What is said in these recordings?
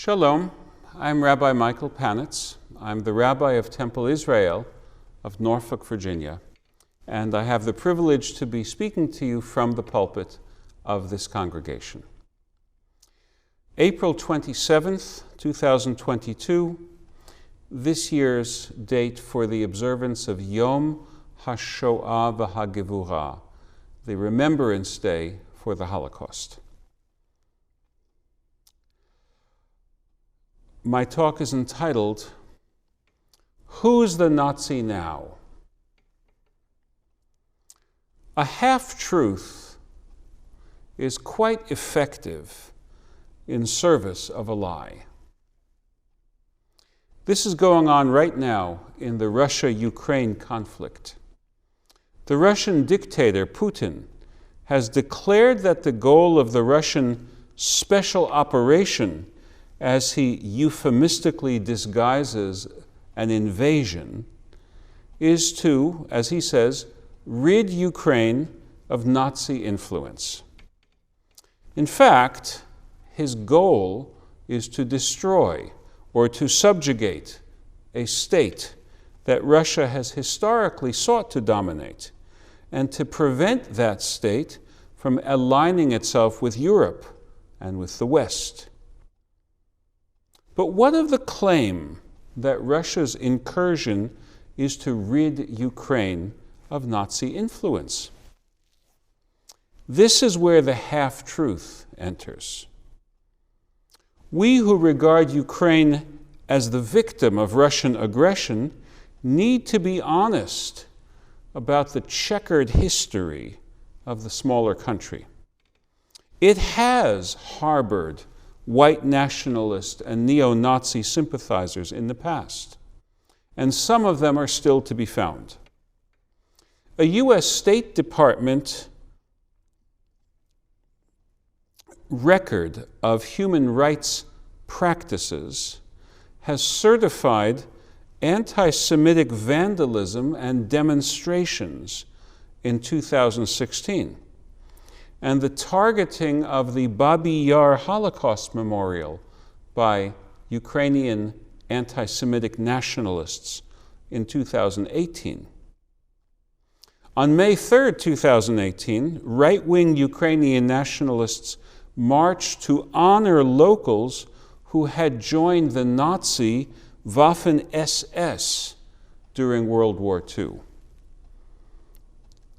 Shalom, I'm Rabbi Michael Panitz. I'm the Rabbi of Temple Israel of Norfolk, Virginia, and I have the privilege to be speaking to you from the pulpit of this congregation. April 27th, 2022, this year's date for the observance of Yom HaShoah v'HaGevurah, the Remembrance Day for the Holocaust. My talk is entitled, Who's the Nazi Now? A half-truth is quite effective in service of a lie. This is going on right now in the Russia-Ukraine conflict. The Russian dictator, Putin, has declared that the goal of the Russian special operation, as he euphemistically disguises an invasion, is to, as he says, rid Ukraine of Nazi influence. In fact, his goal is to destroy or to subjugate a state that Russia has historically sought to dominate, and to prevent that state from aligning itself with Europe and with the West. But what of the claim that Russia's incursion is to rid Ukraine of Nazi influence? This is where the half-truth enters. We who regard Ukraine as the victim of Russian aggression need to be honest about the checkered history of the smaller country. It has harbored white nationalist and neo-Nazi sympathizers in the past, and some of them are still to be found. A U.S. State Department record of human rights practices has certified anti-Semitic vandalism and demonstrations in 2016. And the targeting of the Babi Yar Holocaust Memorial by Ukrainian anti-Semitic nationalists in 2018. On May 3rd, 2018, right-wing Ukrainian nationalists marched to honor locals who had joined the Nazi Waffen-SS during World War II.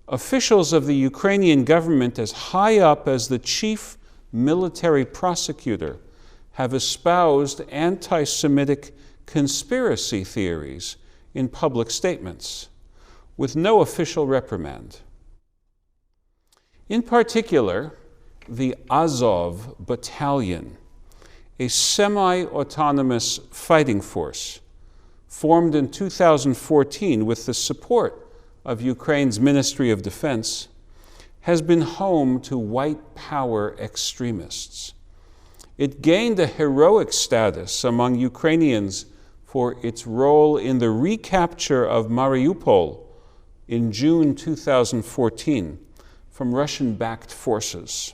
Officials of the Ukrainian government, as high up as the chief military prosecutor, have espoused anti-Semitic conspiracy theories in public statements, with no official reprimand. In particular, the Azov Battalion, a semi-autonomous fighting force formed in 2014 with the support of Ukraine's Ministry of Defense, has been home to white power extremists. It gained a heroic status among Ukrainians for its role in the recapture of Mariupol in June 2014 from Russian-backed forces.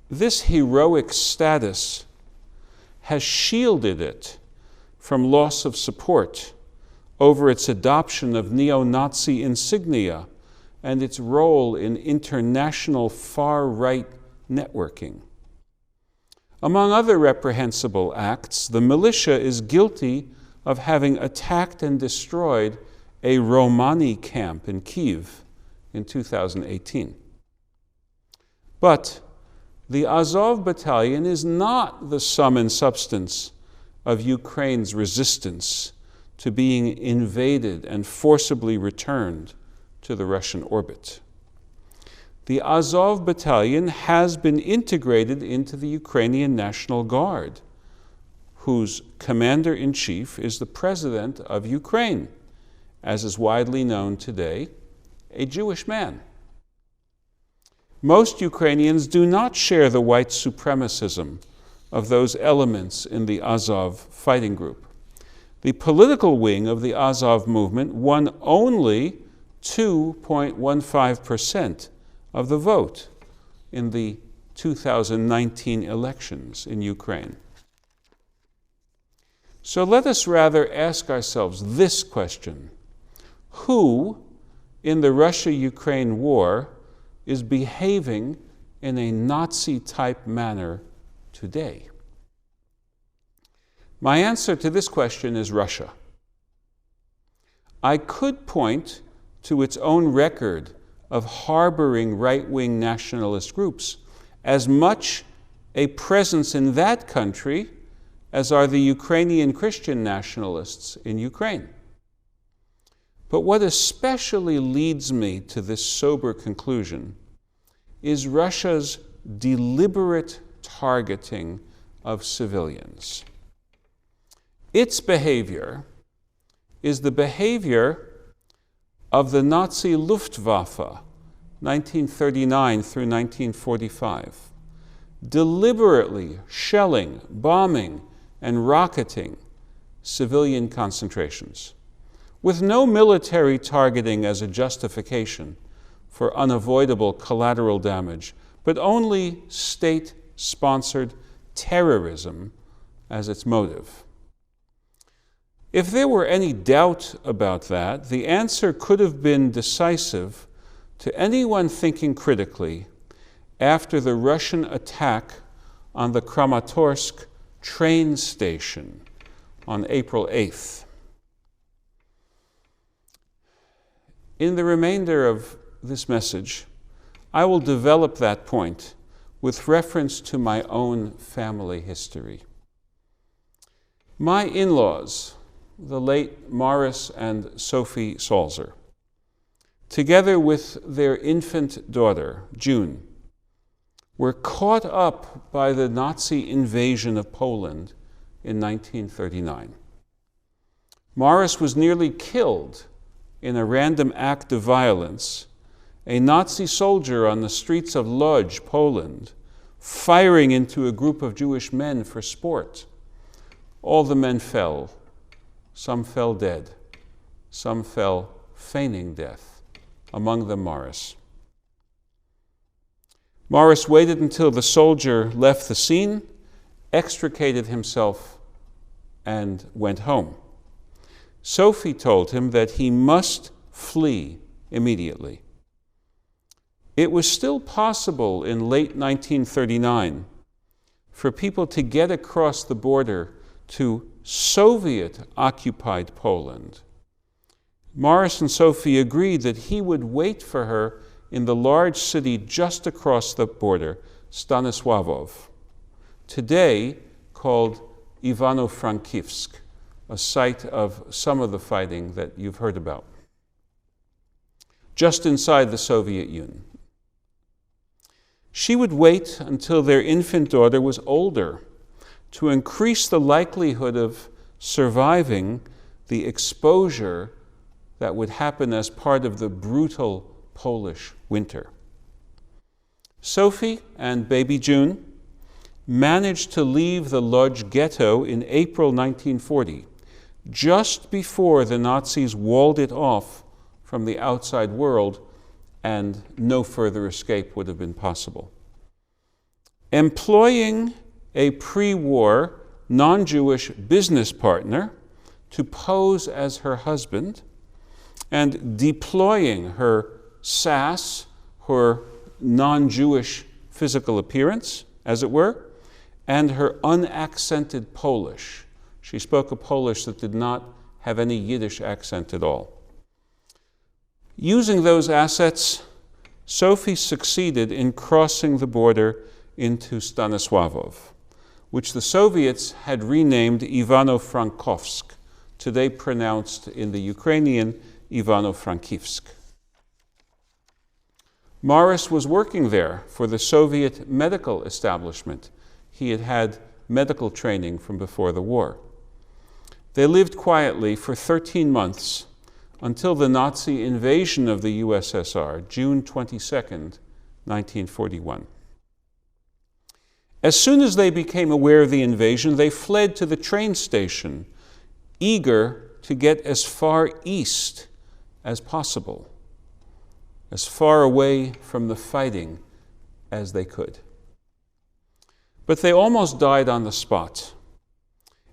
This heroic status has shielded it from loss of support over its adoption of neo-Nazi insignia and its role in international far-right networking. Among other reprehensible acts, the militia is guilty of having attacked and destroyed a Romani camp in Kyiv in 2018. But the Azov Battalion is not the sum and substance of Ukraine's resistance to being invaded and forcibly returned to the Russian orbit. The Azov Battalion has been integrated into the Ukrainian National Guard, whose commander-in-chief is the president of Ukraine, as is widely known today, a Jewish man. Most Ukrainians do not share the white supremacism of those elements in the Azov fighting group. The political wing of the Azov movement won only 2.15% of the vote in the 2019 elections in Ukraine. So let us rather ask ourselves this question: who in the Russia-Ukraine war is behaving in a Nazi-type manner today? My answer to this question is Russia. I could point to its own record of harboring right-wing nationalist groups, as much a presence in that country as are the Ukrainian Christian nationalists in Ukraine. But what especially leads me to this sober conclusion is Russia's deliberate targeting of civilians. Its behavior is the behavior of the Nazi Luftwaffe, 1939 through 1945, deliberately shelling, bombing, and rocketing civilian concentrations, with no military targeting as a justification for unavoidable collateral damage, but only state-sponsored terrorism as its motive. If there were any doubt about that, the answer could have been decisive to anyone thinking critically after the Russian attack on the Kramatorsk train station on April 8th. In the remainder of this message, I will develop that point with reference to my own family history. My in-laws, the late Morris and Sophie Salzer, together with their infant daughter, June, were caught up by the Nazi invasion of Poland in 1939. Morris was nearly killed in a random act of violence, a Nazi soldier on the streets of Lodz, Poland, firing into a group of Jewish men for sport. All the men fell. Some fell dead. Some fell feigning death, among them Morris. Morris waited until the soldier left the scene, extricated himself, and went home. Sophie told him that he must flee immediately. It was still possible in late 1939 for people to get across the border to Soviet-occupied Poland. Morris and Sophie agreed that he would wait for her in the large city just across the border, Stanisławów, today called Ivano-Frankivsk, a site of some of the fighting that you've heard about, just inside the Soviet Union. She would wait until their infant daughter was older to increase the likelihood of surviving the exposure that would happen as part of the brutal Polish winter. Sophie and baby June managed to leave the Lodz ghetto in April 1940, just before the Nazis walled it off from the outside world and no further escape would have been possible. Employing a pre-war non-Jewish business partner to pose as her husband and deploying her sass, her non-Jewish physical appearance, as it were, and her unaccented Polish. She spoke a Polish that did not have any Yiddish accent at all. Using those assets, Sophie succeeded in crossing the border into Stanisławów, which the Soviets had renamed Ivano-Frankivsk, today pronounced in the Ukrainian Ivano-Frankivsk. Morris was working there for the Soviet medical establishment. He had had medical training from before the war. They lived quietly for 13 months until the Nazi invasion of the USSR, June 22nd, 1941. As soon as they became aware of the invasion, they fled to the train station, eager to get as far east as possible, as far away from the fighting as they could. But they almost died on the spot.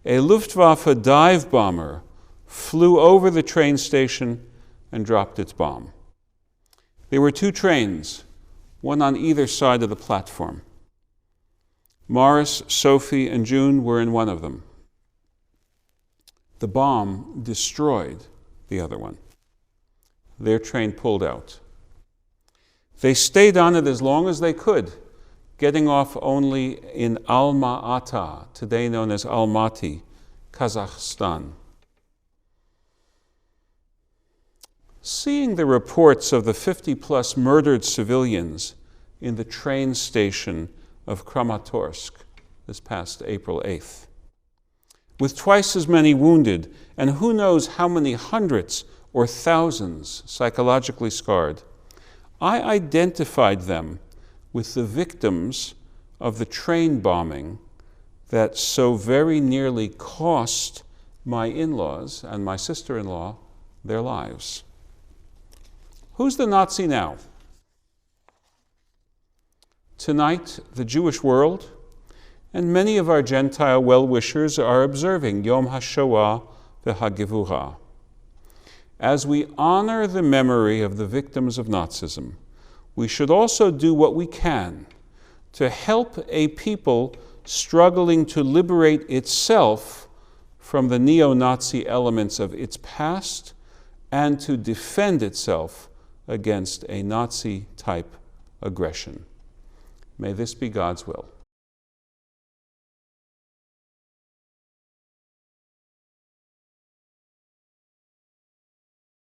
a Luftwaffe dive bomber flew over the train station and dropped its bomb. There were 2 trains, one on either side of the platform. Morris, Sophie, and June were in one of them. The bomb destroyed the other one. Their train pulled out. They stayed on it as long as they could, getting off only in Alma-Ata, today known as Almaty, Kazakhstan. Seeing the reports of the 50-plus murdered civilians in the train station of Kramatorsk this past April 8th, with twice as many wounded and who knows how many hundreds or thousands psychologically scarred, I identified them with the victims of the train bombing that so very nearly cost my in-laws and my sister-in-law their lives. Who's the Nazi now? Tonight, the Jewish world and many of our Gentile well-wishers are observing Yom HaShoah v'Hagevurah. As we honor the memory of the victims of Nazism, we should also do what we can to help a people struggling to liberate itself from the neo-Nazi elements of its past and to defend itself against a Nazi-type aggression. May this be God's will.